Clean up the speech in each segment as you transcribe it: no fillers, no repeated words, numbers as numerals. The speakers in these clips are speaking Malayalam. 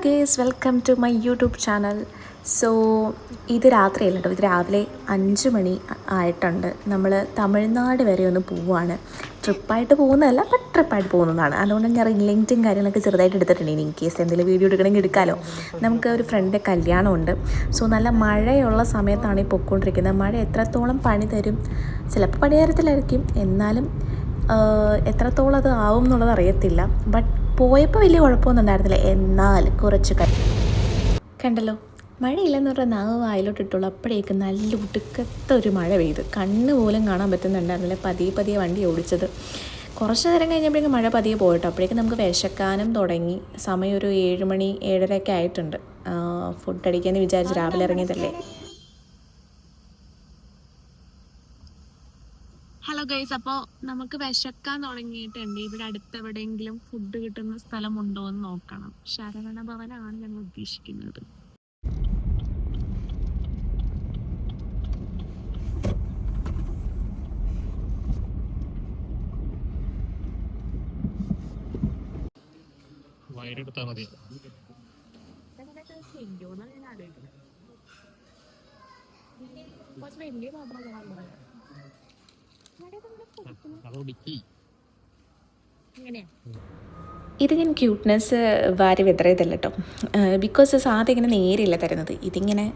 Guys, welcome to my YouTube channel. So ഇത് രാത്രിയല്ല കേട്ടോ, ഇത് രാവിലെ 5 മണി ആയിട്ടുണ്ട്. നമ്മൾ തമിഴ്നാട് വരെ ഒന്ന് പോവുകയാണ്. ട്രിപ്പായിട്ട് പോകുന്നതല്ല, ബട്ട് ട്രിപ്പായിട്ട് പോകുന്നതാണ്. അതുകൊണ്ട് ഞാൻ റിംഗ് കാര്യങ്ങളൊക്കെ ചെറുതായിട്ട് എടുത്തിട്ടുണ്ട്. ഇൻ കേസ് എന്തെങ്കിലും വീഡിയോ എടുക്കണമെങ്കിൽ എടുക്കാമല്ലോ. നമുക്ക് ഒരു ഫ്രണ്ട് കല്യാണമുണ്ട്. സോ നല്ല മഴയുള്ള സമയത്താണ് ഈ പൊയ്ക്കൊണ്ടിരിക്കുന്നത്. മഴ എത്രത്തോളം പണി തരും, ചിലപ്പോൾ പണി തരത്തിലായിരിക്കും, എന്നാലും എത്രത്തോളം അത് ആവും എന്നുള്ളത് അറിയത്തില്ല. ബട്ട് പോയപ്പോൾ വലിയ കുഴപ്പമൊന്നും ഉണ്ടായിരുന്നില്ല. എന്നാൽ കുറച്ച് കണ്ടല്ലോ, മഴയില്ലെന്ന് പറഞ്ഞാൽ നാവ് വായിലോട്ടിട്ടുള്ളൂ. അപ്പോഴേക്കും നല്ല ഉടുക്കത്തെ ഒരു മഴ പെയ്ത് കണ്ണ് പോലും കാണാൻ പറ്റുന്നുണ്ടായിരുന്നില്ല. പതിയെ വണ്ടി ഓടിച്ചത്. കുറച്ച് നേരം കഴിഞ്ഞപ്പോഴേക്കും മഴ പതിയെ പോയിട്ടോ. അപ്പോഴേക്കും നമുക്ക് വിശക്കാനും തുടങ്ങി. സമയം ഒരു 7 മണി 7:30 ഒക്കെ ആയിട്ടുണ്ട്. ഫുഡ് അടിക്കാമെന്ന് വിചാരിച്ച് രാവിലെ ഇറങ്ങിയതല്ലേ. ഹലോ ഗൈസ്, അപ്പോൾ നമുക്ക് വിശക്കാൻ തുടങ്ങിയിട്ടുണ്ട്. ഇവിടെ അടുത്ത് എവിടെയെങ്കിലും ഫുഡ് കിട്ടുന്ന സ്ഥലമുണ്ടോ എന്ന് നോക്കണം. ശരവണ ഭവനാണ് ഞങ്ങൾ ഉദ്ദേശിക്കുന്നത്. വലിയ ഇത് ഞാൻ ക്യൂട്ട്നെസ് വാരി വിതറിയതല്ല കേട്ടോ. ബിക്കോസ് സാധനം ഇങ്ങനെ നേരില്ല തരുന്നത്. ഇതിങ്ങനെ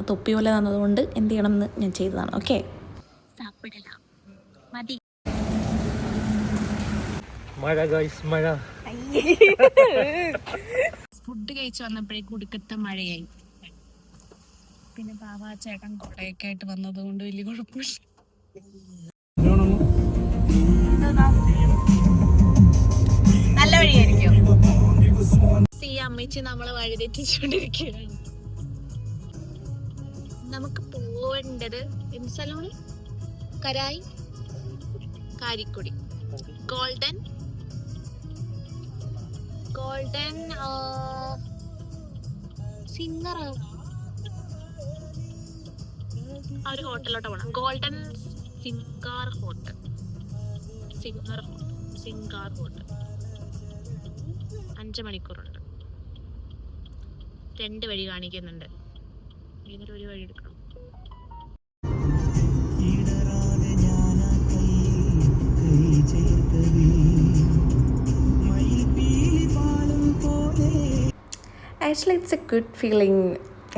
തൊപ്പി പോലെ തന്നതുകൊണ്ട് എന്ത് ചെയ്യണം എന്ന് ഞാൻ ചെയ്തതാണ്. ഓക്കെ, ഫുഡ് കഴിച്ച് വന്നപ്പോഴേക്കും ഒടുക്കത്തെ മഴയായി. പിന്നെ പാവാ ചേട്ടൻ കൊടയൊക്കെ ആയിട്ട് വന്നത് കൊണ്ട് വലിയ കുഴപ്പമില്ല. നല്ല വഴിയായിരിക്കും. ഈ അമ്മച്ചി നമ്മളെ വഴി തെറ്റിച്ചുകൊണ്ടിരിക്കുകയാണ്. നമുക്ക് പോവേണ്ടത് എന്ത് സ്ഥലമാണ്? കരായി കാരിക്കുടി ഗോൾഡൻ സിംഗർ ആ ഒരു ഹോട്ടലിലോട്ട് പോകണം. Golden Singhar hotel 5 മണിക്കൂറുണ്ട്. 2 വഴി കാണിക്കുന്നുണ്ട്. ഏതൊരു ഒരു വഴി എടുക്കണം. Actually it's A good feeling.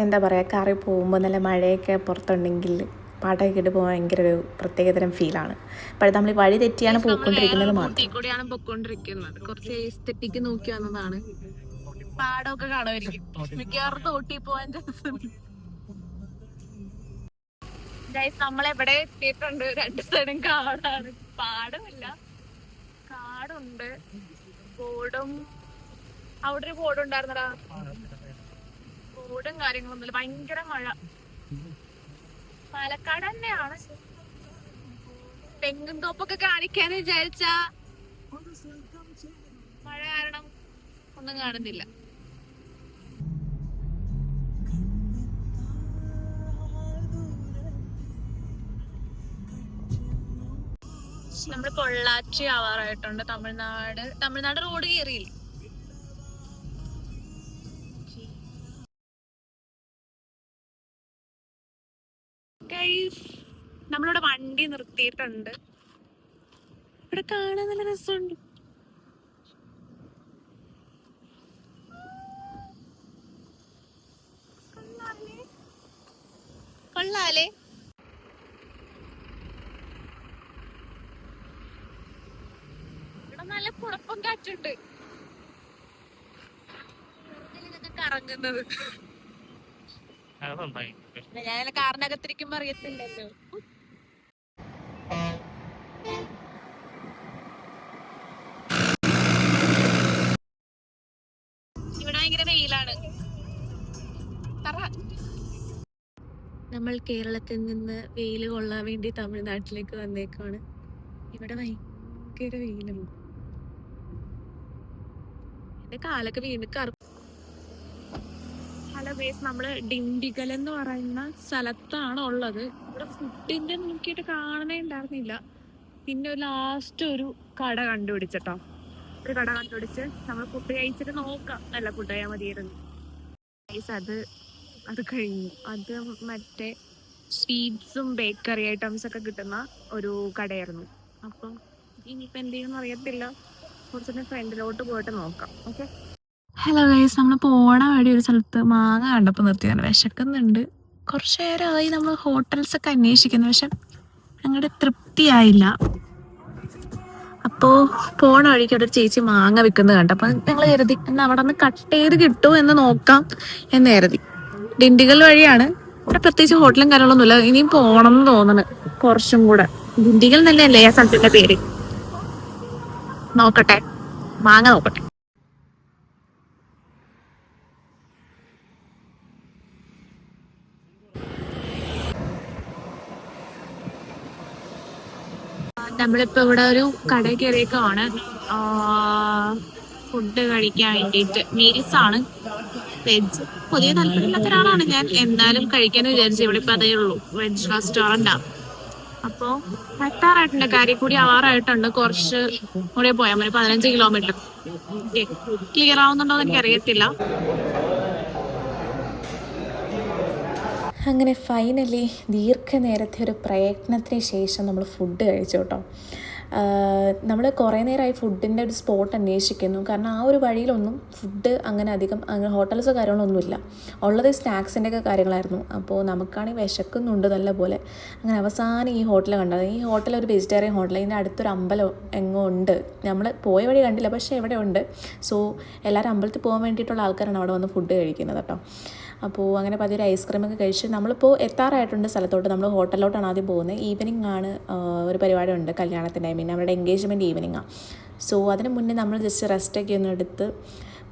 എന്താ പറയുക, കാറിൽ പോകുമ്പോൾ നല്ല മഴയൊക്കെ പുറത്തുണ്ടെങ്കിൽ പാട്ടൊക്കെ ഇട്ട് പോകാൻ ഭയങ്കര ഒരു പ്രത്യേകതരം ഫീലാണ്. പക്ഷേ നമ്മൾ വഴി തെറ്റിയാണ് പോയിക്കൊണ്ടിരിക്കുന്നത് കൂടിയാണ് പൊയ്ക്കൊണ്ടിരിക്കുന്നത്. കുറച്ച് എസ്തെറ്റിക് നോക്കി വന്നതാണ്. പാടമൊക്കെ കാണുമായിരിക്കും. മിക്കവാറും തോട്ടി പോവാൻ നമ്മളെവിടെ എത്തിയിട്ടുണ്ട്. 2 സൈഡും കാടാണ്. പാടമില്ല, കാടുണ്ട്. ബോർഡും അവിടെ ഒരു ബോർഡ് ഉണ്ടായിരുന്നടാ. ബോർഡും കാര്യങ്ങളൊന്നുമില്ല. ഭയങ്കര മഴ. പാലക്കാട് തന്നെയാണ്. തെങ്ങും തോപ്പൊക്കെ കാണിക്കാന്ന് വിചാരിച്ച മഴ കാരണം ഒന്നും കാണുന്നില്ല. നമ്മള് പൊള്ളാച്ചി ആവാറായിട്ടുണ്ട്. തമിഴ്നാട് റോഡ് കയറിയില്ല. നമ്മളിവിടെ വണ്ടി നിർത്തിയിട്ടുണ്ട്. ഇവിടെ കാണാൻ നല്ല രസമുണ്ട്. കൊള്ളാലേ. ഇവിടെ നല്ല കുഴപ്പം കാറ്റുണ്ട്. ഇതൊക്കെ കറങ്ങുന്നത് ഞാൻ കാറിനകത്തിരിക്കുമ്പോ അറിയത്തില്ലല്ലോ. ഇവിടെ ഭയങ്കര വെയിലാണ്. നമ്മൾ കേരളത്തിൽ നിന്ന് വെയിൽ കൊള്ളാൻ വേണ്ടി തമിഴ്നാട്ടിലേക്ക് വന്നേക്കാണ്. ഇവിടെ ഭയങ്കര വെയിലാണ്. എന്റെ കാലൊക്കെ വീണ്ടും കറുപ്പ്. ഹലോ ഗൈസ്, നമ്മള് ഡിണ്ടിഗൽ എന്ന് പറയുന്ന സ്ഥലത്താണ് ഉള്ളത്. ഇവിടെ ഫുഡിന്റെ നോക്കിയിട്ട് കാണണേ ഉണ്ടായിരുന്നില്ല. പിന്നെ ലാസ്റ്റ് ഒരു കട കണ്ടുപിടിച്ചിട്ടോ. ഒരു കട കണ്ടുപിടിച്ച് നമ്മൾ ഫുഡ് കഴിച്ചിട്ട് നോക്കാം. നല്ല ഫുഡ് കഴിയാൻ മതിയായിരുന്നു. Guys, അത് കഴിഞ്ഞു. അത് മറ്റേ സ്വീറ്റ്സും ബേക്കറി ഐറ്റംസ് ഒക്കെ കിട്ടുന്ന ഒരു കടയായിരുന്നു. അപ്പം ഇനിയിപ്പോൾ എന്ത് ചെയ്യുമെന്ന് അറിയത്തില്ല. കുറച്ചൊക്കെ ഫ്രണ്ടിലോട്ട് പോയിട്ട് നോക്കാം. ഓക്കെ. ഹലോ ഗൈസ്, നമ്മൾ പോണ വഴി ഒരു സ്ഥലത്ത് മാങ്ങ കണ്ടപ്പോൾ നിർത്തിയാണ്. വിശക്കുന്നുണ്ട്. കുറച്ച് നേരമായി നമ്മൾ ഹോട്ടൽസ് ഒക്കെ അന്വേഷിക്കുന്നു, പക്ഷെ അങ്ങോട്ട് തൃപ്തിയായില്ല. അപ്പോൾ പോണ വഴിക്ക് അവിടെ ഒരു ചേച്ചി മാങ്ങ വിൽക്കുന്നത് കണ്ടു. അപ്പം ഞങ്ങൾ കരുതി എന്നാൽ അവിടെ നിന്ന് കട്ട് ചെയ്ത് കിട്ടുമോ എന്ന് നോക്കാം എന്ന് കരുതി. ഡിണ്ടിഗൽ വഴിയാണ്. ഇവിടെ പ്രത്യേകിച്ച് ഹോട്ടലും കാര്യങ്ങളൊന്നുമില്ല. ഇനിയും പോണം എന്ന് തോന്നുന്നു കുറച്ചും കൂടെ. ഡിണ്ടിഗൽ തന്നെയല്ലേ ആ സ്ഥലത്തിന്റെ പേര്. നോക്കട്ടെ, മാങ്ങ നോക്കട്ടെ. നമ്മളിപ്പോ ഇവിടെ ഒരു കട കയറിയേക്കാണ് ഫുഡ് കഴിക്കാൻ വേണ്ടിയിട്ട്. മീൽസ് ആണ്, വെജ്. പൊതുവെ താല്പര്യമില്ലാത്ത ഒരാളാണ് ഞാൻ, എന്നാലും കഴിക്കാൻ വിചാരിച്ചു. ഇവിടെ ഇപ്പൊ അതേ ഉള്ളൂ, വെജ് റെസ്റ്റോറന്റ്. അപ്പോ എത്താറായിട്ടുണ്ട്, കാരിക്കൂടി ആറായിട്ടുണ്ട്. കുറച്ച് കൂടെ പോയാൽ മതി, 15 കിലോമീറ്റർ. ക്ലിയർ ആവുന്നുണ്ടോ എന്ന് എനിക്കറിയത്തില്ല. അങ്ങനെ ഫൈനലി ദീർഘനേരത്തെ ഒരു പ്രയത്നത്തിന് ശേഷം നമ്മൾ ഫുഡ് കഴിച്ചു കേട്ടോ. നമ്മൾ കുറേ നേരമായി ഫുഡിൻ്റെ ഒരു സ്പോട്ട് അന്വേഷിക്കുന്നു. കാരണം ആ ഒരു വഴിയിലൊന്നും ഫുഡ് അങ്ങനെ അധികം ഹോട്ടൽസോ കാര്യങ്ങളൊന്നുമില്ല. ഉള്ളത് സ്നാക്സിൻ്റെ ഒക്കെ കാര്യങ്ങളായിരുന്നു. അപ്പോൾ നമുക്കാണെങ്കിൽ വിശക്കുന്നുണ്ട് നല്ലപോലെ. അങ്ങനെ അവസാനം ഈ ഹോട്ടൽ കണ്ടത്. ഈ ഹോട്ടൽ ഒരു വെജിറ്റേറിയൻ ഹോട്ടൽ. ഇതിൻ്റെ അടുത്തൊരു അമ്പലം എങ്ങോ ഉണ്ട്. നമ്മൾ പോയ വഴി കണ്ടില്ല, പക്ഷേ എവിടെ ഉണ്ട്. സോ എല്ലാവരും അമ്പലത്തിൽ പോകാൻ വേണ്ടിയിട്ടുള്ള ആൾക്കാരാണ് അവിടെ വന്ന് ഫുഡ് കഴിക്കുന്നത് കേട്ടോ. അപ്പോൾ അങ്ങനെ പതിയെ ഒരു ഐസ്ക്രീമൊക്കെ കഴിച്ച് നമ്മളിപ്പോൾ എത്താറായിട്ടുണ്ട് സ്ഥലത്തോട്ട്. നമ്മൾ ഹോട്ടലിലോട്ടാണ് ആദ്യം പോകുന്നത്. ഈവനിങ് ആണ് ഒരു പരിപാടി ഉണ്ട്, കല്യാണത്തിൻ്റെ പിന്നെ അവരുടെ എൻഗേജ്മെൻറ്റ് ഈവനിങ്ങാണ്. സോ അതിന് മുന്നേ നമ്മൾ ജസ്റ്റ് റെസ്റ്റൊക്കെ ഒന്ന് എടുത്ത്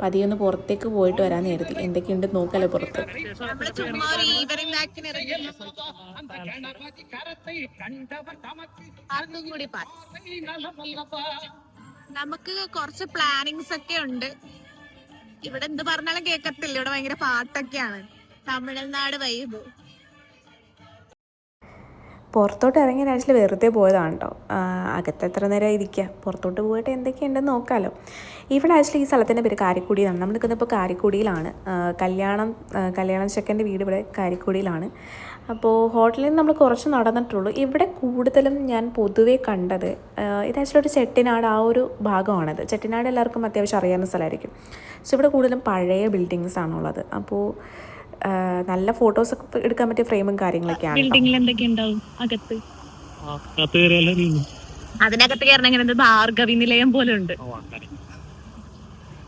പതിയെ ഒന്ന് പുറത്തേക്ക് പോയിട്ട് വരാൻ കരുതി. എന്തൊക്കെയുണ്ട് നോക്കാലോ പുറത്ത്. നമുക്ക് കുറച്ച് പ്ലാനിങ്സ് ഒക്കെ ഉണ്ട്. ഇവിടെ എന്ത് പറഞ്ഞാലും കേക്കത്തില്ല. ഇവിടെ ഭയങ്കര പാട്ടൊക്കെയാണ്, തമിഴ്നാട് വൈബ്. പുറത്തോട്ട് ഇറങ്ങിയ ആഴ്ചയിൽ വെറുതെ പോയതാണ് കേട്ടോ. അകത്ത് എത്ര നേരം ഇരിക്കുക, പുറത്തോട്ട് പോയിട്ട് എന്തൊക്കെയുണ്ടെന്ന് നോക്കാമല്ലോ. ഇവിടെ ആക്ച്വലി ഈ സ്ഥലത്തിൻ്റെ പേര് കാരിക്കുടിയിലാണ്. നമ്മൾ നിൽക്കുന്നത് ഇപ്പോൾ കാരിക്കുടിയിലാണ്. കല്യാണം ചെക്കൻ്റെ വീട് ഇവിടെ കാരിക്കുടിയിലാണ്. അപ്പോൾ ഹോട്ടലിൽ നിന്ന് നമ്മൾ കുറച്ച് നടന്നിട്ടുള്ളൂ. ഇവിടെ കൂടുതലും ഞാൻ പൊതുവേ കണ്ടത് ഇത് ആക്ച്വലി ഒരു ചെട്ടിനാട് ആ ഒരു ഭാഗമാണത്. ചെട്ടിനാട് എല്ലാവർക്കും അത്യാവശ്യം അറിയാവുന്ന സ്ഥലമായിരിക്കും. സോ ഇവിടെ കൂടുതലും പഴയ ബിൽഡിങ്സ് ആണുള്ളത്. അപ്പോൾ നല്ല ഫോട്ടോസൊക്കെ എടുക്കാൻ പറ്റിയ ഫ്രെയിമും കാര്യങ്ങളൊക്കെയാണ്. ബിൽഡിംഗിൽ എന്തൊക്കെയുണ്ടാവും അകത്ത്? അതിനകത്ത് കയറണമെങ്കിൽ ഭാർഗവി നിലയം പോലെ ഉണ്ട്.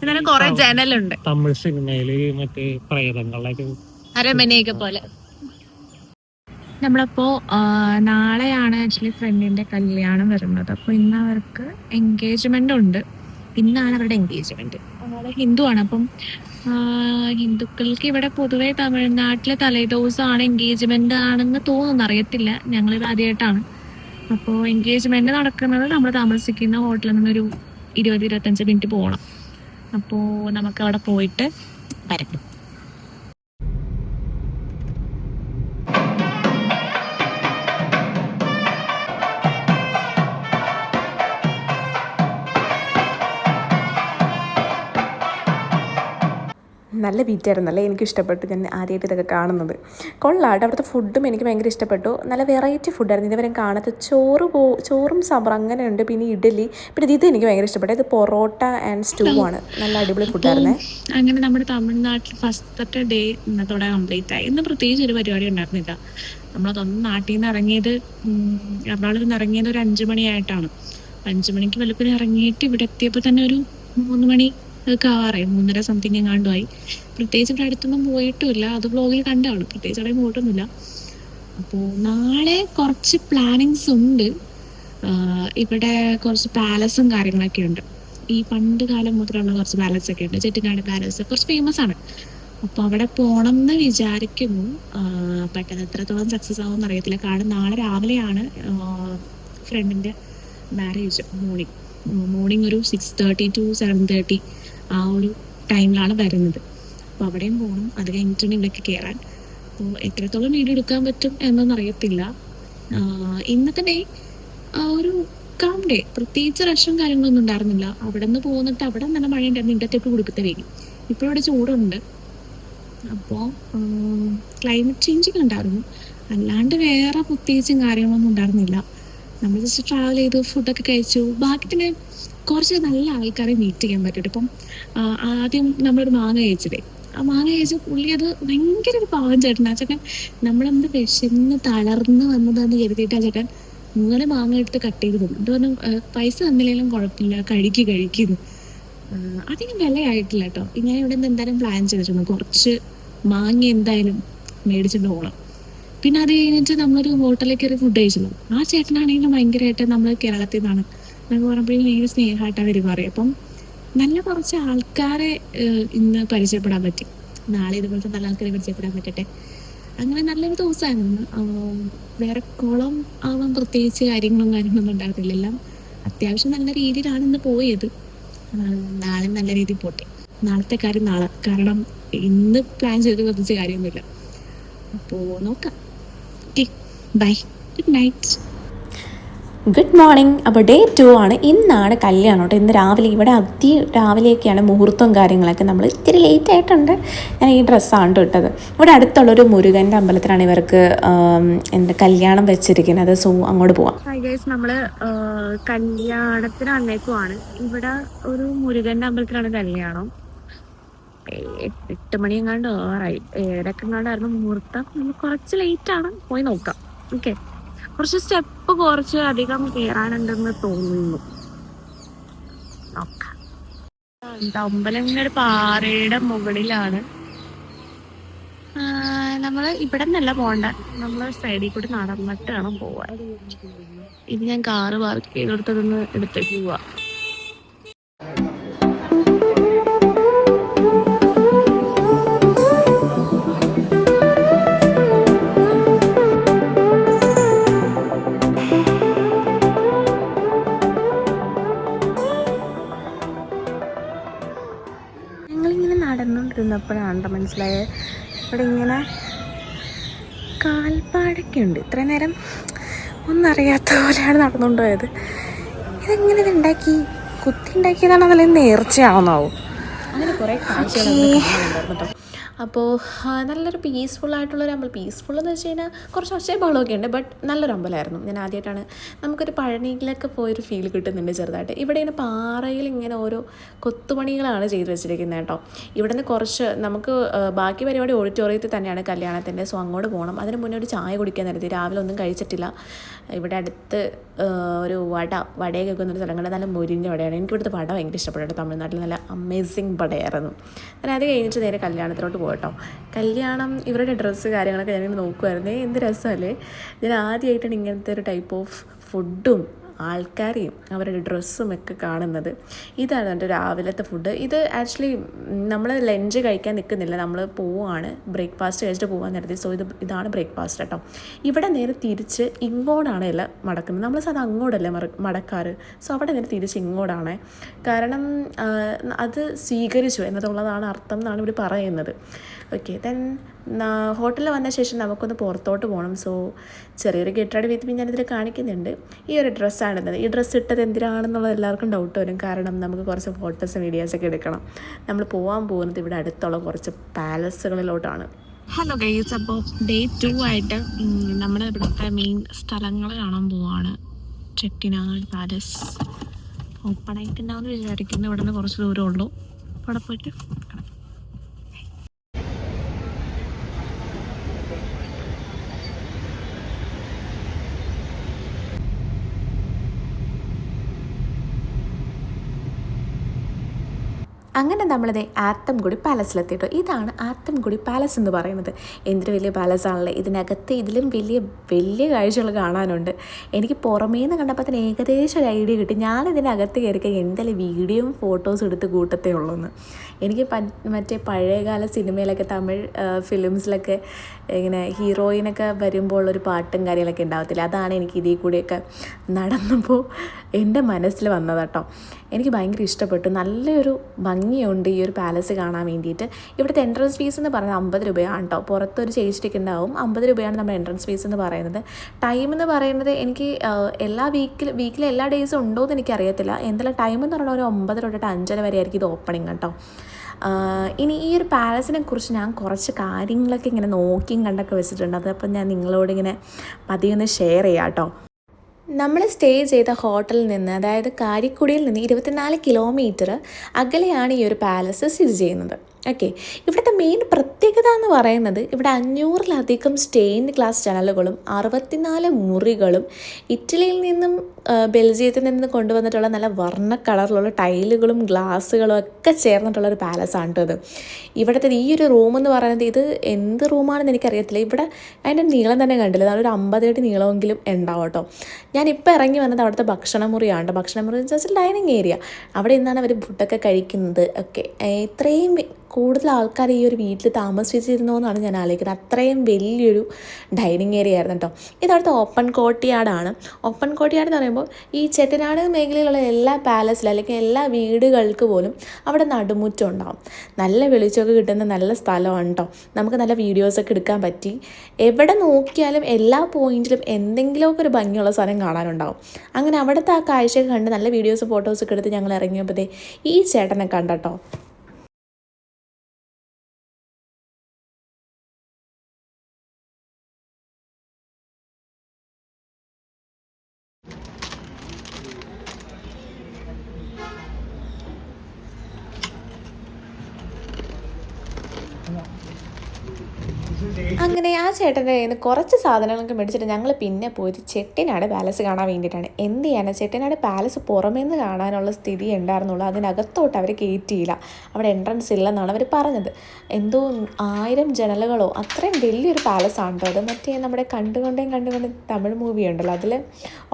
എന്നാലും കുറെ ജനലുണ്ട്. തമിഴ് സിനിമയില് മറ്റേ പ്രേതങ്ങളൊക്കെ അരമനയൊക്കെ പോലെ. നമ്മളപ്പോ നാളെയാണ് ആക്ച്വലി ഫ്രണ്ടിന്റെ കല്യാണം വരുന്നത്. അപ്പൊ ഇന്ന് അവർക്ക് എൻഗേജ്മെന്റ് ഉണ്ട്. ഇന്നാണ് അവരുടെ എൻഗേജ്മെന്റ്. നാളെ ഹിന്ദു ആണ്. അപ്പം ഹിന്ദുക്കൾക്ക് ഇവിടെ പൊതുവെ തമിഴ്നാട്ടിലെ തലേദിവസമാണ് എൻഗേജ്മെന്റ് ആണെന്ന് തോന്നുന്നു, അറിയത്തില്ല. ഞങ്ങളിത് ആദ്യമായിട്ടാണ്. അപ്പോൾ എൻഗേജ്മെന്റ് നടക്കുന്നത് നമ്മൾ താമസിക്കുന്ന ഹോട്ടലിൽ നിന്നൊരു 20-25 മിനിറ്റ് പോകണം. അപ്പോൾ നമുക്ക് അവിടെ പോയിട്ട് വരാം. നല്ല ബീറ്റായിരുന്നല്ലേ, എനിക്ക് ഇഷ്ടപ്പെട്ടു. ഞാൻ ആദ്യമായിട്ട് ഇതൊക്കെ കാണുന്നത്. കൊള്ളാട്ട്. അവിടുത്തെ ഫുഡും എനിക്ക് ഭയങ്കര ഇഷ്ടപ്പെട്ടു. നല്ല വെറൈറ്റി ഫുഡായിരുന്നു. ഇതുവരെ കാണാത്ത ചോറും സാമ്പാർ അങ്ങനെയുണ്ട്. പിന്നെ ഇഡലി. പിന്നെ ഇത് എനിക്ക് ഭയങ്കര ഇഷ്ടപ്പെട്ടു. ഇത് പൊറോട്ട ആൻഡ് സ്റ്റൂ ആണ്. നല്ല അടിപൊളി ഫുഡായിരുന്നേ. അങ്ങനെ നമ്മുടെ തമിഴ്നാട്ടിൽ ഫസ്റ്റത്തെ ഡേ ഇന്നത്തോടെ കംപ്ലീറ്റ് ആയി. ഇന്ന് പ്രത്യേകിച്ച് ഒരു പരിപാടി ഉണ്ടായിരുന്നില്ല. നമ്മളതൊന്ന് നാട്ടിൽ നിന്ന് ഇറങ്ങിയത്, എറണാകുളത്ത് നിന്ന് ഇറങ്ങിയത് ഒരു 5 മണിയായിട്ടാണ്. 5 മണിക്ക് വെളുപ്പിന് ഇറങ്ങിയിട്ട് ഇവിടെ എത്തിയപ്പോൾ തന്നെ ഒരു 3 മണി ഒക്കെ ആവാറായി. 3:30 സംതിങ് എങ്ങാണ്ടുമായി. പ്രത്യേകിച്ച് ഇവിടെ അടുത്തൊന്നും പോയിട്ടുമില്ല. അത് വ്ളോഗിൽ കണ്ടാണ്. പ്രത്യേകിച്ച് അവിടെ പോയിട്ടൊന്നുമില്ല. അപ്പോൾ നാളെ കുറച്ച് പ്ലാനിങ്സ് ഉണ്ട്. ഇവിടെ കുറച്ച് പാലസും കാര്യങ്ങളൊക്കെ ഉണ്ട്. ഈ പണ്ട് കാലം മുതലുള്ള കുറച്ച് പാലസ് ഒക്കെ ഉണ്ട്. ചെട്ടിനാട് പാലസ് കുറച്ച് ഫേമസ് ആണ്. അപ്പോൾ അവിടെ പോകണം എന്ന് വിചാരിക്കുന്നു. പെട്ടെന്ന് എത്രത്തോളം സക്സസ് ആവുമെന്ന് അറിയത്തില്ല. കാരണം നാളെ രാവിലെയാണ് ഫ്രണ്ടിൻ്റെ മാരേജ്. മോർണിംഗ് ഒരു 6:30 to 7:30 ആ ഒരു ടൈമിലാണ് വരുന്നത്. അപ്പോൾ അവിടെയും പോകണം. അത് കഴിഞ്ഞിട്ടാണ് ഇവിടേക്ക് കയറാൻ. അപ്പോൾ എത്രത്തോളം വീഡിയോ എടുക്കാൻ പറ്റും എന്നൊന്നും അറിയത്തില്ല. ഇന്നത്തെ ഡേ ഒരു കാം ഡേ. പ്രത്യേകിച്ച് റഷും കാര്യങ്ങളൊന്നും ഉണ്ടായിരുന്നില്ല. അവിടെ നിന്ന് പോന്നിട്ട് അവിടെ നല്ല മഴ ഉണ്ടായിരുന്നു. ഇടത്തേക്ക് കൊടുക്കത്തെ വെയിൽ. ഇപ്പോൾ ഇവിടെ ചൂടുണ്ട്. അപ്പോൾ ക്ലൈമറ്റ് ചേഞ്ചിങ് ഉണ്ടായിരുന്നു, അല്ലാണ്ട് വേറെ പ്രത്യേകിച്ചും കാര്യങ്ങളൊന്നും ഉണ്ടായിരുന്നില്ല. നമ്മൾ ജസ്റ്റ് ട്രാവൽ ചെയ്തു, ഫുഡൊക്കെ കഴിച്ചു. ബാക്കി പിന്നെ കുറച്ച് നല്ല ആൾക്കാരെ മീറ്റ് ചെയ്യാൻ പറ്റും. ഇപ്പം ആദ്യം നമ്മളൊരു മാങ്ങ കഴിച്ചില്ലേ, ആ മാങ്ങ കഴിച്ച പുള്ളി അത് ഭയങ്കര ഒരു പാവം ചേട്ടൻ. ആ ചേട്ടൻ നമ്മളെന്ത് വിശന്ന് തളർന്ന് വന്നതാന്ന് കരുതിയിട്ട് ആ ചേട്ടൻ ഇങ്ങനെ മാങ്ങ എടുത്ത് കട്ട് ചെയ്ത് തന്നു. എന്നിട്ട് പറഞ്ഞു പൈസ തന്നില്ലെങ്കിലും കുഴപ്പമില്ല, കഴിക്കുന്നു. അധികം വിലയായിട്ടില്ല കേട്ടോ. ഞാൻ ഇവിടെ നിന്ന് എന്തായാലും പ്ലാൻ ചെയ്തിട്ടുണ്ട്, കുറച്ച് മാങ്ങ എന്തായാലും മേടിച്ചിട്ട് പോകണം. പിന്നെ അത് കഴിഞ്ഞിട്ട് നമ്മളൊരു ഹോട്ടലിൽ കയറി ഫുഡ് കഴിച്ചല്ലോ. ആ ചേട്ടനാണെങ്കിലും ഭയങ്കരമായിട്ട് നമ്മൾ കേരളത്തിൽ നിന്നാണ് എന്നൊക്കെ പറയുമ്പോഴേക്കും ഭയങ്കര സ്നേഹമായിട്ടാണ് പെരുമാറി. അപ്പം നല്ല കുറച്ച് ആൾക്കാരെ ഇന്ന് പരിചയപ്പെടാൻ പറ്റി. നാളെ ഇതുപോലത്തെ നല്ല ആൾക്കാരെ പരിചയപ്പെടാൻ പറ്റട്ടെ. അങ്ങനെ നല്ലൊരു ദിവസമായിരുന്നു. വേറെ കുളം ആവാൻ പ്രത്യേകിച്ച് കാര്യങ്ങളൊന്നും ഉണ്ടായിരുന്നില്ല. എല്ലാം അത്യാവശ്യം നല്ല രീതിയിലാണ് ഇന്ന് പോയത്. നാളെ നല്ല രീതിയിൽ പോട്ടെ. നാളത്തെ കാര്യം നാളെ, കാരണം ഇന്ന് പ്ലാൻ ചെയ്ത് പ്രത്യേകിച്ച് കാര്യമൊന്നുമില്ല. അപ്പോൾ നോക്കാം. Okay, bye, good night. Good morning. അപ്പോൾ ഡേ 2 ആണ്. ഇന്നാണ് കല്യാണം കേട്ടോ. ഇന്ന് രാവിലെ ഇവിടെ രാവിലെയൊക്കെയാണ് മുഹൂർത്തവും കാര്യങ്ങളൊക്കെ. നമ്മൾ ഇത്തിരി ലേറ്റ് ആയിട്ടുണ്ട്. ഞാൻ ഈ ഡ്രസ്സാണ് ഇട്ടത്. ഇവിടെ അടുത്തുള്ളൊരു മുരുകൻ്റെ അമ്പലത്തിലാണ് ഇവർക്ക് എൻ്റെ കല്യാണം വെച്ചിരിക്കുന്നത്. സോ അങ്ങോട്ട് പോവാം. ഹായ് ഗൈസ്, നമ്മൾ കല്യാണത്തിന് വന്നേക്കുവാണ്. ഇവിടെ ഒരു മുരുകൻ്റെ അമ്പലത്തിലാണ് കല്യാണം. 8 മണി എങ്ങാണ്ട് ഓവറായി, 7:00 എങ്ങാണ്ടായിരുന്നു മുഹൂർത്തം. നമ്മൾ കുറച്ച് ലേറ്റാണ്, പോയി നോക്കാം. ഓക്കെ, കുറച്ച് സ്റ്റെപ്പ് കുറച്ച് അധികം കയറാനുണ്ടെന്ന് തോന്നുന്നു. നോക്കാം. അമ്പലം ഇങ്ങനെ ഒരു പാറയുടെ മുകളിലാണ്. നമ്മൾ ഇവിടെ നിന്നല്ല പോണ്ട, നമ്മൾ സൈഡിൽ കൂടി നടന്നിട്ട് വേണം പോവാൻ. ഇത് ഞാൻ കാറ് പാർക്ക് ചെയ്തെടുത്തതൊന്ന് എടുത്തേക്ക് പോവാ. നടന്നുകൊണ്ടിരുന്നപ്പോഴാണ് മനസ്സിലായത് ഇവിടെ ഇങ്ങനെ കാൽപ്പാടൊക്കെ ഉണ്ട്. ഇത്രയും നേരം ഒന്നറിയാത്ത പോലെയാണ് നടന്നുകൊണ്ട് പോയത്. ഇതെങ്ങനെ ഇതുണ്ടാക്കി, കുത്തി ഉണ്ടാക്കിയതാണോ അല്ലെങ്കിൽ നേർച്ചയാണെന്നാവും. അങ്ങനെ കുറേ കാഴ്ചകൾ. അപ്പോൾ നല്ലൊരു പീസ്ഫുള്ളായിട്ടുള്ളൊരു അമ്പലം. പീസ്ഫുൾ എന്ന് വെച്ച് കഴിഞ്ഞാൽ കുറച്ച് ഒച്ചയും ബഹളമൊക്കെ ഉണ്ട്, ബട്ട് നല്ലൊരു അമ്പലമായിരുന്നു. ഞാൻ ആദ്യമായിട്ടാണ്, നമുക്കൊരു പഴനിയിലൊക്കെ പോയൊരു ഫീൽ കിട്ടുന്നുണ്ട് ചെറുതായിട്ട്. ഇവിടെ ഇങ്ങനെ പാറയിൽ ഇങ്ങനെ ഓരോ കൊത്തുപണികളാണ് ചെയ്ത് വെച്ചിരിക്കുന്നത് കേട്ടോ. ഇവിടെ നിന്ന് കുറച്ച് നമുക്ക് ബാക്കി പരിപാടി ഓഡിറ്റോറിയത്തിൽ തന്നെയാണ് കല്യാണത്തിൻ്റെ. സോ അങ്ങോട്ട് പോകണം. അതിന് മുന്നേ ഒരു ചായ കുടിക്കാൻ നിർത്തി. രാവിലെ ഒന്നും കഴിച്ചിട്ടില്ല. ഇവിടെ അടുത്ത് ഒരു വടയൊക്കെ വെക്കുന്നൊരു സ്ഥലം കണ്ട്, നല്ല മുരിഞ്ഞ വടയാണ്. എനിക്ക് ഇവിടുത്തെ വട ഭയങ്കര ഇഷ്ടപ്പെട്ടു. തമിഴ്നാട്ടിൽ നല്ല അമേസിങ് വടയായിരുന്നു. ഞാൻ അത് കഴിഞ്ഞിട്ട് നേരെ കല്യാണത്തിലോട്ട് പോകട്ടോ. കല്യാണം ഇവരുടെ ഡ്രസ്സ് കാര്യങ്ങളൊക്കെ ഞാനിങ്ങനെ നോക്കുമായിരുന്നേ. എന്ത് രസമല്ലേ. ഞാൻ ആദ്യമായിട്ടാണ് ഇങ്ങനത്തെ ഒരു ടൈപ്പ് ഓഫ് ഫുഡും ആൾക്കാരെയും അവരുടെ ഡ്രസ്സും ഒക്കെ കാണുന്നത്. ഇതാണ് എൻ്റെ രാവിലത്തെ ഫുഡ്. ഇത് ആക്ച്വലി നമ്മൾ ലഞ്ച് കഴിക്കാൻ നിൽക്കുന്നില്ല, നമ്മൾ പോവുകയാണ്. ബ്രേക്ക്ഫാസ്റ്റ് കഴിച്ചിട്ട് പോകാൻ നേരത്തെ. സോ ഇതാണ് ബ്രേക്ക്ഫാസ്റ്റ് കേട്ടോ. ഇവിടെ നേരെ തിരിച്ച് ഇങ്ങോട്ടാണ് എല്ലാം മടക്കുന്നത്. നമ്മൾ സാധാരണ അങ്ങോട്ടല്ലേ മടക്കാറ്. സോ അവിടെ നേരെ തിരിച്ച് ഇങ്ങോട്ടാണ്. കാരണം അത് സ്വീകരിച്ചു എന്നതുള്ളതാണ് അർത്ഥം എന്നാണ് ഇവർ പറയുന്നത്. ഓക്കെ, ദെൻ ഹോട്ടലിൽ വന്ന ശേഷം നമുക്കൊന്ന് പുറത്തോട്ട് പോകണം. സോ ചെറിയൊരു ഗെറ്റ് വിത്ത് ഞാനിതിൽ കാണിക്കുന്നുണ്ട്. ഈ ഒരു ഡ്രസ്സാണ് ഇടുന്നത്. ഈ ഡ്രസ്സ് ഇട്ടത് എന്തിനാണെന്നുള്ളത് എല്ലാവർക്കും ഡൗട്ട് വരും. കാരണം നമുക്ക് കുറച്ച് ഫോട്ടോസും വീഡിയോസൊക്കെ എടുക്കണം. നമ്മൾ പോകാൻ പോകുന്നത് ഇവിടെ അടുത്തുള്ള കുറച്ച് പാലസുകളിലോട്ടാണ്. ഹലോ ഗൈസ്, അപ്പോൾ ഡേ 2 ആയിട്ട് നമ്മുടെ ഇവിടുത്തെ മെയിൻ സ്ഥലങ്ങൾ കാണാൻ പോവാണ്. ചെട്ടിനാട് പാലസ് ഓപ്പൺ ആയിട്ടുണ്ടാവുമെന്ന് വിചാരിക്കുന്നു. ഇവിടെ നിന്ന് കുറച്ച് ദൂരമേ ഉള്ളൂ. അവിടെ പോയിട്ട് അങ്ങനെ നമ്മളത് ആത്തംകുടി പാലസിലെത്തിയിട്ടു. ഇതാണ് ആത്തംകുടി പാലസ് എന്ന് പറയുന്നത്. എന്തൊരു വലിയ പാലസാണല്ലേ. ഇതിനകത്ത് ഇതിലും വലിയ വലിയ കാഴ്ചകൾ കാണാനുണ്ട്. എനിക്ക് പുറമേ നിന്ന് കണ്ടപ്പോൾ തന്നെ ഏകദേശം ഒരു ഐഡിയ കിട്ടി. ഞാനിതിനകത്ത് കയറിക്കാൻ എന്തായാലും വീഡിയോയും ഫോട്ടോസും എടുത്ത് കൂട്ടത്തേ ഉള്ളൂ എന്ന്. എനിക്ക് മറ്റേ പഴയകാല സിനിമയിലൊക്കെ തമിഴ് ഫിലിംസിലൊക്കെ ഇങ്ങനെ ഹീറോയിനൊക്കെ വരുമ്പോൾ ഒരു പാട്ടും കാര്യങ്ങളൊക്കെ ഉണ്ടാകത്തില്ല. അതാണ് എനിക്ക് ഇതിൽ കൂടെയൊക്കെ നടന്നപ്പോൾ എൻ്റെ മനസ്സിൽ വന്നത് കേട്ടോ. എനിക്ക് ഭയങ്കര ഇഷ്ടപ്പെട്ടു. നല്ലൊരു ഭംഗിയുണ്ട് ഈ ഒരു പാലസ് കാണാൻ വേണ്ടിയിട്ട്. ഇവിടുത്തെ എൻട്രൻസ് ഫീസ് എന്ന് പറയുന്നത് 50 രൂപയാണ് കേട്ടോ. പുറത്തൊരു ചേച്ചിക്ക് ഉണ്ടാവും. 50 രൂപയാണ് നമ്മുടെ എൻട്രൻസ് ഫീസ് എന്ന് പറയുന്നത്. ടൈം എന്ന് പറയുന്നത് എനിക്ക് വീക്കിലെ എല്ലാ ഡേയ്സും ഉണ്ടോ എന്ന് എനിക്കറിയത്തില്ല. എന്തായാലും ടൈം എന്ന് പറയുന്നത് ഒരു 9 തൊട്ടിട്ട് 5:30 വരെ ആയിരിക്കും ഇത് ഓപ്പണിങ് കേട്ടോ. ഇനി ഈ ഒരു പാലസിനെ കുറിച്ച് ഞാൻ കുറച്ച് കാര്യങ്ങളൊക്കെ ഇങ്ങനെ നോക്കിയും കണ്ടൊക്കെ വെച്ചിട്ടുണ്ട്. അതപ്പം ഞാൻ നിങ്ങളോടിങ്ങനെ പതിയെ ഒന്ന് ഷെയർ ചെയ്യാം കേട്ടോ. നമ്മൾ സ്റ്റേ ചെയ്ത ഹോട്ടലിൽ നിന്ന്, അതായത് കാരിക്കുടിയിൽ നിന്ന് 24 കിലോമീറ്റർ അകലെയാണ് ഈ ഒരു പാലസ് സ്ഥിതി ചെയ്യുന്നത്. ഓക്കെ, ഇവിടുത്തെ മെയിൻ പ്രത്യേകത എന്ന് പറയുന്നത് ഇവിടെ 500-ലധികം സ്റ്റെയിൻഡ് ഗ്ലാസ് ജനലുകളും 64 മുറികളും ഇറ്റലിയിൽ നിന്നും ബെൽജിയത്തിൽ നിന്ന് കൊണ്ടുവന്നിട്ടുള്ള നല്ല വർണ്ണ കളറിലുള്ള ടൈലുകളും ഗ്ലാസ്സുകളും ഒക്കെ ചേർന്നിട്ടുള്ളൊരു പാലസാണ് കേട്ടോ ഇത്. ഇവിടുത്തെ ഈ ഒരു റൂം എന്ന് പറയുന്നത്, ഇത് എന്ത് റൂമാണെന്ന് എനിക്കറിയത്തില്ല. ഇവിടെ അതിൻ്റെ നീളം തന്നെ കണ്ടില്ല, അതൊരു 50 അടി നീളമെങ്കിലും ഉണ്ടാവും കേട്ടോ. ഞാനിപ്പോൾ ഇറങ്ങി വന്നത് അവിടുത്തെ ഭക്ഷണമുറിയാണ്. ഭക്ഷണമുറി എന്ന് വെച്ചാൽ ഡൈനിങ് ഏരിയ. അവിടെ നിന്നാണ് അവർ ഫുഡൊക്കെ കഴിക്കുന്നത്. ഒക്കെ ഇത്രയും കൂടുതൽ ആൾക്കാർ ഈ ഒരു വീട്ടിൽ താമസിച്ചിരുന്നോ എന്നാണ് ഞാൻ ആലോചിക്കുന്നത്. അത്രയും വലിയൊരു ഡൈനിങ് ഏരിയ ആയിരുന്നു കേട്ടോ. ഇതവിടുത്തെ ഓപ്പൺ കോർട്ട്യാർഡാണ്. ഓപ്പൺ കോർട്ട്യാർഡ് എന്ന് പറയുമ്പോൾ ഈ ചെട്ടിനാട് മേഖലയിലുള്ള എല്ലാ പാലസിലും അല്ലെങ്കിൽ എല്ലാ വീടുകൾക്ക് പോലും അവിടെ നടുമുറ്റം ഉണ്ടാവും. നല്ല വെളിച്ചമൊക്കെ കിട്ടുന്ന നല്ല സ്ഥലമാണ് കേട്ടോ. നമുക്ക് നല്ല വീഡിയോസൊക്കെ എടുക്കാൻ പറ്റി. എവിടെ നോക്കിയാലും എല്ലാ പോയിന്റിലും എന്തെങ്കിലുമൊക്കെ ഒരു ഭംഗിയുള്ള സ്ഥലം കാണാനുണ്ടാവും. അങ്ങനെ അവിടുത്തെ ആ കാഴ്ചയൊക്കെ കണ്ട് നല്ല വീഡിയോസ് ഫോട്ടോസൊക്കെ എടുത്ത് ഞങ്ങൾ ഇറങ്ങിയപ്പോഴത്തേ ഈ ചേട്ടനെ കണ്ടോ. അങ്ങനെ ആ ചേട്ടൻ്റെ കയ്യിൽ നിന്ന് കുറച്ച് സാധനങ്ങളൊക്കെ മേടിച്ചിട്ട് ഞങ്ങൾ പിന്നെ പോയത് ചെട്ടിനാട് പാലസ് കാണാൻ വേണ്ടിയിട്ടാണ്. എന്ത് ചെയ്യാനാണ്, ചെട്ടിനാട് പാലസ് പുറമേ നിന്ന് കാണാനുള്ള സ്ഥിതി ഉണ്ടായിരുന്നുള്ളൂ. അതിനകത്തോട്ട് അവർ കയറ്റിയില്ല, അവിടെ എൻട്രൻസ് ഇല്ലെന്നാണ് അവർ പറഞ്ഞത്. എന്തോ 1000 ജനലുകളോ അത്രയും വലിയൊരു പാലസാണ് കേട്ടോ അത്. മറ്റേ നമ്മുടെ കണ്ടുകൊണ്ടേ തമിഴ് മൂവി ഉണ്ടല്ലോ, അതിൽ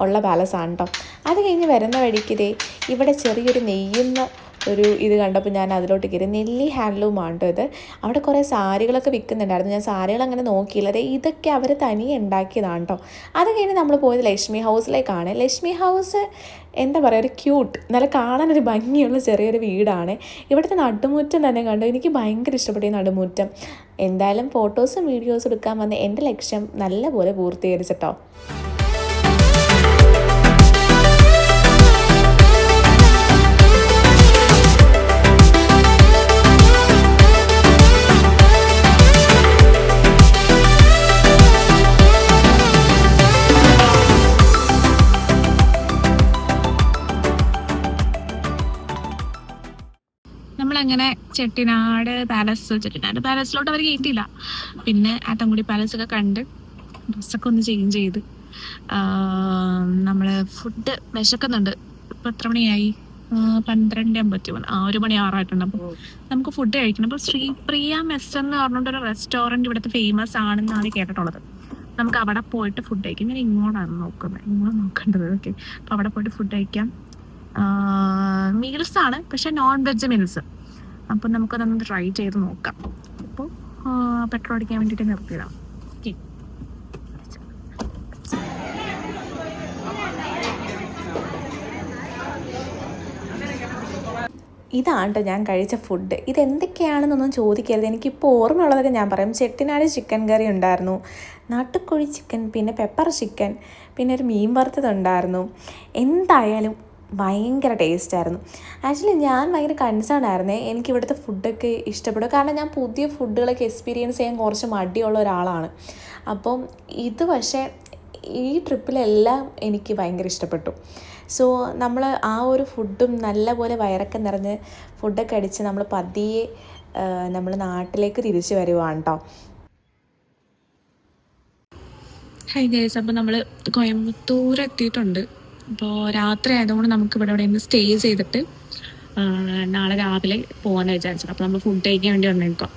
ഉള്ള പാലസാണ് കേട്ടോ. അത് കഴിഞ്ഞ് വരുന്ന വഴിക്കിതേ ഇവിടെ ചെറിയൊരു നെയ്യുന്ന ഒരു ഇത് കണ്ടപ്പോൾ ഞാൻ അതിലോട്ട് കയറി. നെല്ലി ഹാൻഡ്ലൂമാണ് കേട്ടോ ഇത്. അവിടെ കുറേ സാരികളൊക്കെ വിൽക്കുന്നുണ്ടായിരുന്നു. ഞാൻ സാരികൾ അങ്ങനെ നോക്കിയില്ല. അതെ, ഇതൊക്കെ അവർ തനിയെ ഉണ്ടാക്കിയതാണ് കേട്ടോ. അത് കഴിഞ്ഞ് നമ്മൾ പോയത് ലക്ഷ്മി ഹൗസിലേക്കാണ്. ലക്ഷ്മി ഹൗസ് എന്താ പറയുക, ഒരു ക്യൂട്ട്, നല്ല കാണാനൊരു ഭംഗിയുള്ള ചെറിയൊരു വീടാണ്. ഇവിടുത്തെ നടുമുറ്റം തന്നെ കണ്ടു, എനിക്ക് ഭയങ്കര ഇഷ്ടപ്പെട്ടു ഈ നടുമുറ്റം. എന്തായാലും ഫോട്ടോസും വീഡിയോസും എടുക്കാൻ വന്ന എൻ്റെ ലക്ഷ്യം നല്ലപോലെ പൂർത്തീകരിച്ചിട്ടോ. നമ്മളങ്ങനെ ചെട്ടിനാട് പാലസിലോട്ട് അവർ കയറ്റിയില്ല. പിന്നെ ആട്ടംകുടി പാലസൊക്കെ കണ്ട് ഡ്രസ്സൊക്കെ ഒന്ന് ചേഞ്ച് ചെയ്ത് നമ്മള് ഫുഡ് വിശക്കുന്നുണ്ട്. ഇപ്പം എത്ര മണിയായി? 12:51. 1 മണി ആറായിട്ടുണ്ട്. അപ്പോൾ നമുക്ക് ഫുഡ് കഴിക്കണം. അപ്പോൾ ശ്രീപ്രിയ മെസ് എന്ന് പറഞ്ഞിട്ടൊരു റെസ്റ്റോറൻറ്റ് ഇവിടുത്തെ ഫേമസ് ആണെന്നാണ് കേട്ടിട്ടുള്ളത്. നമുക്ക് അവിടെ പോയിട്ട് ഫുഡ് കഴിക്കാം. ഞാൻ ഇങ്ങോട്ടാണ് നോക്കേണ്ടത്. ഓക്കെ, അപ്പോൾ അവിടെ പോയിട്ട് ഫുഡ് കഴിക്കാം. മീൽസ് ആണ്, പക്ഷെ നോൺ വെജ് മീൽസ്. അപ്പം നമുക്കതൊന്ന് ട്രൈ ചെയ്ത് നോക്കാം. അപ്പോൾ പെട്രോൾ അടിക്കാൻ വേണ്ടിയിട്ട് നിർത്തിയിടാം. ഓക്കെ, ഇതാണ് കേട്ടോ ഞാൻ കഴിച്ച ഫുഡ്. ഇതെന്തൊക്കെയാണെന്നൊന്നും ചോദിക്കരുത്, എനിക്കിപ്പോൾ ഓർമ്മയുള്ളതൊക്കെ ഞാൻ പറയാം. ചെട്ടിനാട് ചിക്കൻ കറി ഉണ്ടായിരുന്നു, നാട്ടുകോഴി ചിക്കൻ, പിന്നെ പെപ്പർ ചിക്കൻ, പിന്നെ ഒരു മീൻ വറുത്തതുണ്ടായിരുന്നു. എന്തായാലും ഭയങ്കര ടേസ്റ്റായിരുന്നു. ആക്ച്വലി ഞാൻ ഭയങ്കര കൺസേൺ ആയിരുന്നേ, എനിക്ക് ഇവിടുത്തെ ഫുഡൊക്കെ ഇഷ്ടപ്പെടും. കാരണം ഞാൻ പുതിയ ഫുഡുകളൊക്കെ എക്സ്പീരിയൻസ് ചെയ്യാൻ കുറച്ച് മടിയുള്ള ഒരാളാണ്. അപ്പം ഇത് പക്ഷേ ഈ ട്രിപ്പിലെല്ലാം എനിക്ക് ഭയങ്കര ഇഷ്ടപ്പെട്ടു. സോ നമ്മൾ ആ ഒരു ഫുഡും നല്ലപോലെ വയറൊക്കെ നിറഞ്ഞ് ഫുഡൊക്കെ അടിച്ച് നമ്മൾ പതിയെ നമ്മൾ നാട്ടിലേക്ക് തിരിച്ചു വരുവാണ് കേട്ടോ. ഹൈ ഗൈസ്, അപ്പോൾ നമ്മൾ കോയമ്പത്തൂർ എത്തിയിട്ടുണ്ട്. അപ്പോൾ രാത്രി ആയതുകൊണ്ട് നമുക്ക് ഇവിടെ നിന്ന് സ്റ്റേ ചെയ്തിട്ട് നാളെ രാവിലെ പോകാമെന്ന് വിചാരിച്ചത്. അപ്പോൾ നമ്മൾ ഫുഡ് കഴിക്കാൻ വേണ്ടി വന്നേക്കാം.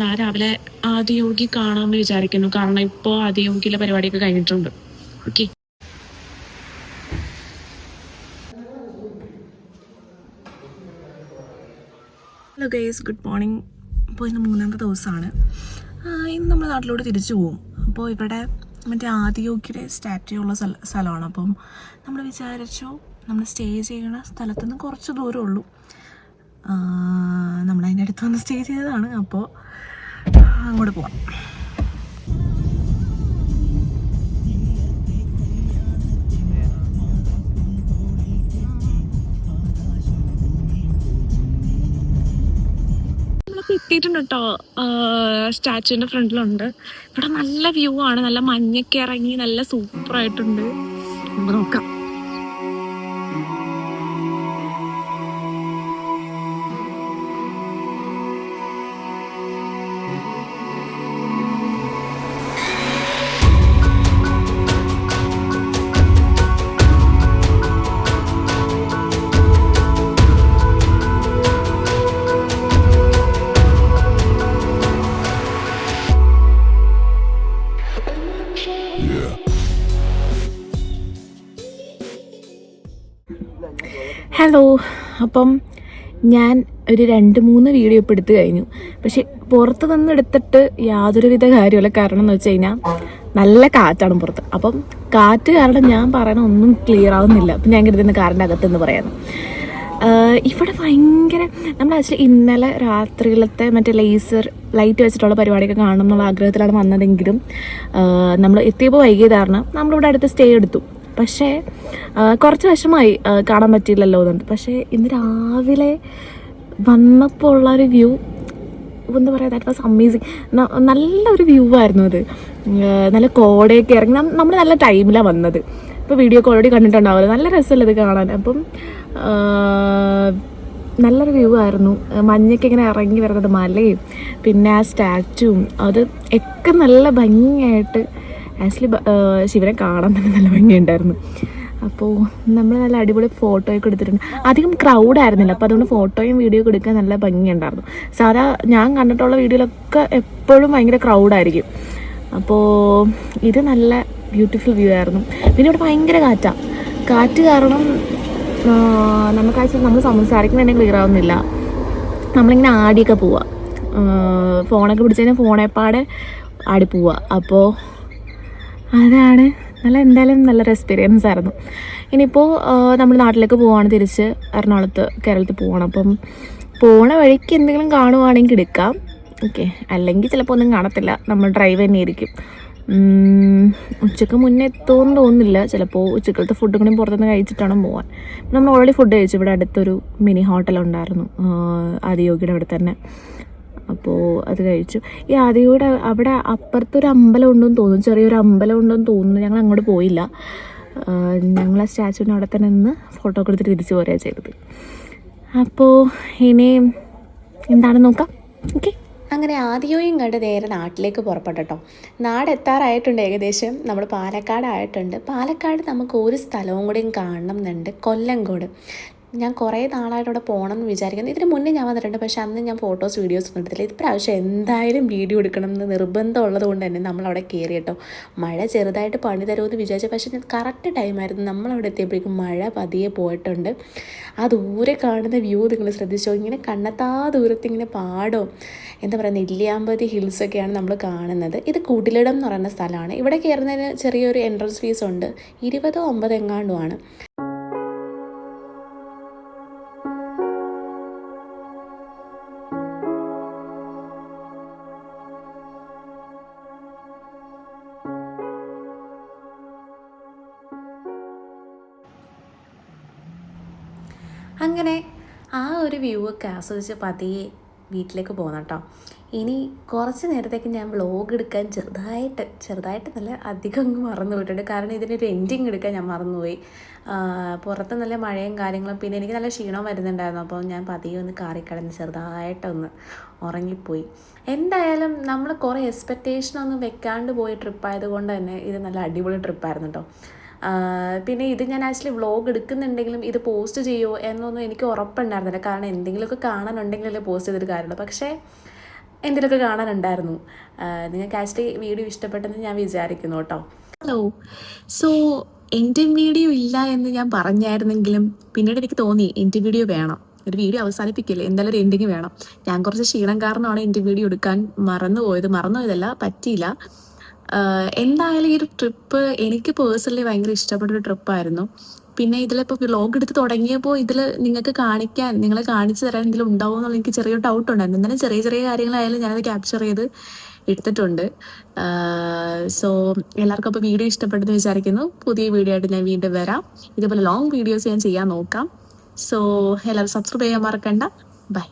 നാളെ രാവിലെ ആദിയോഗി കാണാമെന്ന് വിചാരിക്കുന്നു. കാരണം ഇപ്പോൾ ആദിയോഗിയിലെ പരിപാടിയൊക്കെ കഴിഞ്ഞിട്ടുണ്ട്. Okay, hello guys, good morning. അപ്പോൾ ഇന്ന് 3ാമത്തെ ദിവസമാണ്. ഇന്ന് നമ്മൾ നാട്ടിലോട്ട് തിരിച്ചു പോകും. അപ്പോൾ ഇവിടെ മറ്റേ ആദിയോഗിയുടെ സ്റ്റാറ്റ്യൂ ഉള്ള സ്ഥലമാണ്. അപ്പം നമ്മൾ വിചാരിച്ചു നമ്മൾ സ്റ്റേ ചെയ്യുന്ന സ്ഥലത്തു നിന്ന് കുറച്ച് ദൂരമേ ഉള്ളൂ. നമ്മളതിൻ്റെ അടുത്ത് വന്ന് സ്റ്റേ ചെയ്തതാണ്. അപ്പോൾ അങ്ങോട്ട് പോവാം. എത്തിയിട്ടുണ്ട് കേട്ടോ. സ്റ്റാച്ചുവിന്റെ ഫ്രണ്ടിലുണ്ട്. ഇവിടെ നല്ല വ്യൂ ആണ്, നല്ല മഞ്ഞൊക്കെ ഇറങ്ങി നല്ല സൂപ്പർ ആയിട്ടുണ്ട്. നമുക്ക് നോക്കാം. ഹലോ, അപ്പം ഞാൻ ഒരു 2-3 വീഡിയോ ഇപ്പോൾ എടുത്തു കഴിഞ്ഞു. പക്ഷെ പുറത്ത് നിന്ന് എടുത്തിട്ട് യാതൊരുവിധ കാര്യമില്ല. കാരണം എന്ന് വെച്ച് കഴിഞ്ഞാൽ നല്ല കാറ്റാണ് പുറത്ത്. അപ്പം കാറ്റ് കാരണം ഞാൻ പറയണ ഒന്നും ക്ലിയർ ആവുന്നില്ല. അപ്പം ഞാൻ കരുതുന്ന കാറിൻ്റെ അകത്തെന്ന് പറയാനും ഇവിടെ ഭയങ്കര നമ്മൾ ആക്ച്വലി ഇന്നലെ രാത്രിയിലത്തെ മറ്റേ ലേസർ ലൈറ്റ് വെച്ചിട്ടുള്ള പരിപാടിയൊക്കെ കാണണം എന്നുള്ള ആഗ്രഹത്തിലാണ് വന്നതെങ്കിലും നമ്മൾ എത്തിയപ്പോൾ വൈകിയതാണ്. നമ്മളിവിടെ അടുത്ത് സ്റ്റേ എടുത്തു. പക്ഷേ കുറച്ച് വിഷമമായി കാണാൻ പറ്റിയില്ലല്ലോ എന്നുണ്ട്. പക്ഷേ ഇന്ന് രാവിലെ വന്നപ്പോൾ ഉള്ളൊരു വ്യൂ എന്താ പറയുക, ദാറ്റ് വാസ് അമേസിങ്. നല്ലൊരു വ്യൂ ആയിരുന്നു അത്. നല്ല കോടയൊക്കെ ഇറങ്ങി. നമ്മൾ നല്ല ടൈമിലാണ് വന്നത്. ഇപ്പോൾ വീഡിയോ ഒക്കെ ഓൾറെഡി കണ്ടിട്ടുണ്ടാവുമല്ലോ. നല്ല രസമല്ലേ ഇത് കാണാൻ. അപ്പം നല്ലൊരു വ്യൂ ആയിരുന്നു. മഞ്ഞൊക്കെ ഇങ്ങനെ ഇറങ്ങി വരുന്നത്, മലയും പിന്നെ ആ സ്റ്റാച്ചുവും അത് ഒക്കെ നല്ല ഭംഗിയായിട്ട്. ആക്ച്വലി ശിവനെ കാണാൻ തന്നെ നല്ല ഭംഗിയുണ്ടായിരുന്നു. അപ്പോൾ നമ്മൾ നല്ല അടിപൊളി ഫോട്ടോയൊക്കെ എടുത്തിട്ടുണ്ട്. അധികം ക്രൗഡ് ആയിരുന്നില്ല, അപ്പോൾ അതുകൊണ്ട് ഫോട്ടോയും വീഡിയോ ഒക്കെ എടുക്കാൻ നല്ല ഭംഗിയുണ്ടായിരുന്നു. സാധാ ഞാൻ കണ്ടിട്ടുള്ള വീഡിയോയിലൊക്കെ എപ്പോഴും ഭയങ്കര ക്രൗഡായിരിക്കും. അപ്പോൾ ഇത് നല്ല ബ്യൂട്ടിഫുൾ വ്യൂ ആയിരുന്നു. പിന്നെ ഇവിടെ ഭയങ്കര കാറ്റ് കാരണം നമുക്ക് ആക്ച്വലി നമ്മൾ സംസാരിക്കുന്നത് ക്ലിയർ ആവുന്നില്ല. നമ്മളിങ്ങനെ ആടിയൊക്കെ പോവുക, ഫോണൊക്കെ പിടിച്ച് കഴിഞ്ഞാൽ ഫോണേപ്പാടെ ആടി പോവുക. അപ്പോൾ അതാണ് എന്തായാലും നല്ലൊരു എക്സ്പീരിയൻസ് ആയിരുന്നു. ഇനിയിപ്പോൾ നമ്മൾ നാട്ടിലേക്ക് പോവുകയാണ്, തിരിച്ച് കേരളത്തിൽ പോകണം. അപ്പം പോണ വഴിക്ക് എന്തെങ്കിലും കാണുവാണെങ്കിൽ എടുക്കാം, ഓക്കെ. അല്ലെങ്കിൽ ചിലപ്പോൾ ഒന്നും കാണത്തില്ല, നമ്മൾ ഡ്രൈവ് തന്നെ ആയിരിക്കും. ഉച്ചക്ക് മുന്നേ എത്തുമെന്ന് തോന്നുന്നില്ല. ചിലപ്പോൾ ഉച്ചക്കലത്തെ ഫുഡ് കൂടി പുറത്തുനിന്ന് കഴിച്ചിട്ടാണ് പോകാൻ. നമ്മൾ ഓൾറെഡി ഫുഡ് കഴിച്ചു. ഇവിടെ അടുത്തൊരു മിനി ഹോട്ടലുണ്ടായിരുന്നു ആദിയോഗിയുടെ അവിടെ തന്നെ. അപ്പോൾ അത് കഴിച്ചു. ഈ ആദിയുടെ അവിടെ അപ്പുറത്തൊരു അമ്പലം ഉണ്ടെന്ന് തോന്നുന്നു, ചെറിയൊരു അമ്പലം ഉണ്ടെന്ന് തോന്നുന്നു. ഞങ്ങൾ അങ്ങോട്ട് പോയില്ല. ഞങ്ങൾ ആ സ്റ്റാച്ചുവിന് അവിടെ തന്നെ നിന്ന് ഫോട്ടോ ഒക്കെ എടുത്തിട്ട് തിരിച്ചു പോരുകയാണ് ചെയ്തത്. അപ്പോൾ ഇനി എന്താണെന്ന് നോക്കാം, ഓക്കെ. അങ്ങനെ ആദ്യവും കണ്ട് നേരെ നാട്ടിലേക്ക് പുറപ്പെട്ടു കേട്ടോ. നാടെത്താറായിട്ടുണ്ട് ഏകദേശം. നമ്മൾ പാലക്കാടായിട്ടുണ്ട്. പാലക്കാട് നമുക്ക് ഒരു സ്ഥലവും കൂടിയും കാണണം എന്നുണ്ട്, കൊല്ലങ്കോട്. ഞാൻ കുറേ നാളായിട്ട് അവിടെ പോകണം എന്ന് വിചാരിക്കുന്നു. ഇതിന് മുന്നേ ഞാൻ വന്നിട്ടുണ്ട്, പക്ഷേ അന്ന് ഞാൻ ഫോട്ടോസ് വീഡിയോസ് ഒന്നും എടുത്തില്ല. ഇപ്രാവശ്യം എന്തായാലും വീഡിയോ എടുക്കണം എന്ന് നിർബന്ധം ഉള്ളത് കൊണ്ട് തന്നെ നമ്മളവിടെ കയറി കേട്ടോ. മഴ ചെറുതായിട്ട് പണി തരുമെന്ന് വിചാരിച്ചു, പക്ഷേ കറക്റ്റ് ടൈമായിരുന്നു. നമ്മളവിടെ എത്തിയപ്പോഴേക്കും മഴ പതിയെ പോയിട്ടുണ്ട്. ആ ദൂരെ കാണുന്ന വ്യൂ നിങ്ങൾ ശ്രദ്ധിച്ചോ. ഇങ്ങനെ കണ്ണെത്താ ദൂരത്ത് ഇങ്ങനെ പാടോ എന്താ പറയുക, നെല്ലിയാമ്പതി ഹിൽസൊക്കെയാണ് നമ്മൾ കാണുന്നത്. ഇത് കുടിലിടം എന്ന് പറയുന്ന സ്ഥലമാണ്. ഇവിടെ കയറുന്നതിന് ചെറിയൊരു എൻട്രൻസ് ഫീസ് ഉണ്ട്, 20-9 എങ്ങാണ്ടുമാണ്. അങ്ങനെ ആ ഒരു വ്യൂ ഒക്കെ ആസ്വദിച്ച് പതിയെ വീട്ടിലേക്ക് പോകണം കേട്ടോ. ഇനി കുറച്ച് നേരത്തേക്ക് ഞാൻ വ്ളോഗ് എടുക്കാൻ ചെറുതായിട്ട് നല്ല അധികം അങ്ങ് മറന്നു പോയിട്ടുണ്ട്. കാരണം ഇതിനൊരു എൻഡിങ് എടുക്കാൻ ഞാൻ മറന്നുപോയി. പുറത്ത് നല്ല മഴയും കാര്യങ്ങളും, പിന്നെ എനിക്ക് നല്ല ക്ഷീണവും വരുന്നുണ്ടായിരുന്നു. അപ്പോൾ ഞാൻ പതിയെ ഒന്ന് കാറിക്കിടന്ന് ചെറുതായിട്ടൊന്ന് ഉറങ്ങിപ്പോയി. എന്തായാലും നമ്മൾ കുറേ എക്സ്പെക്റ്റേഷനൊന്നും വെക്കാണ്ട് പോയ ട്രിപ്പായതുകൊണ്ട് തന്നെ ഇത് നല്ല അടിപൊളി ട്രിപ്പായിരുന്നു കേട്ടോ. പിന്നെ ഇത് ഞാൻ ആക്ച്വലി വ്ളോഗ് എടുക്കുന്നുണ്ടെങ്കിലും ഇത് പോസ്റ്റ് ചെയ്യുമോ എന്നൊന്നും എനിക്ക് ഉറപ്പുണ്ടായിരുന്നില്ല. കാരണം എന്തെങ്കിലുമൊക്കെ കാണാനുണ്ടെങ്കിലല്ലേ പോസ്റ്റ് ചെയ്തൊരു കാര്യമുള്ളൂ. പക്ഷേ എന്തെങ്കിലുമൊക്കെ കാണാനുണ്ടായിരുന്നു. നിങ്ങൾക്ക് ആക്ച്വലി വീഡിയോ ഇഷ്ടപ്പെട്ടെന്ന് ഞാൻ വിചാരിക്കുന്നു കേട്ടോ. ഹലോ, സോ എൻ്റെ വീഡിയോ ഇല്ല എന്ന് ഞാൻ പറഞ്ഞായിരുന്നെങ്കിലും പിന്നീട് എനിക്ക് തോന്നി എൻ്റെ വീഡിയോ വേണം. ഒരു വീഡിയോ അവസാനിപ്പിക്കില്ലേ, എന്തായാലും ഒരു എൻഡിങ് വേണം. ഞാൻ കുറച്ച് ക്ഷീണം കാരണമാണ് എൻ്റെ വീഡിയോ എടുക്കാൻ മറന്നുപോയതല്ല, പറ്റിയില്ല. എന്തായാലും ഈ ഒരു ട്രിപ്പ് എനിക്ക് പേഴ്സണലി ഭയങ്കര ഇഷ്ടപ്പെട്ടൊരു ട്രിപ്പായിരുന്നു. പിന്നെ ഇതിലിപ്പോൾ വ്ളോഗ് എടുത്ത് തുടങ്ങിയപ്പോൾ ഇതിൽ നിങ്ങളെ കാണിച്ചു തരാൻ എന്തെങ്കിലും ഉണ്ടാവും എന്നുള്ള എനിക്ക് ചെറിയൊരു ഡൗട്ട് ഉണ്ടായിരുന്നു. എന്നാലും ചെറിയ കാര്യങ്ങളായാലും ഞാനത് ക്യാപ്ചർ ചെയ്ത് എടുത്തിട്ടുണ്ട്. സോ എല്ലാവർക്കും അപ്പോൾ വീഡിയോ ഇഷ്ടപ്പെട്ടെന്ന് വിചാരിക്കുന്നു. പുതിയ വീഡിയോ ആയിട്ട് ഞാൻ വീണ്ടും വരാം. ഇതുപോലെ ലോങ് വീഡിയോസ് ഞാൻ ചെയ്യാൻ നോക്കാം. സോ എല്ലാവരും സബ്സ്ക്രൈബ് ചെയ്യാൻ മറക്കണ്ട. ബൈ.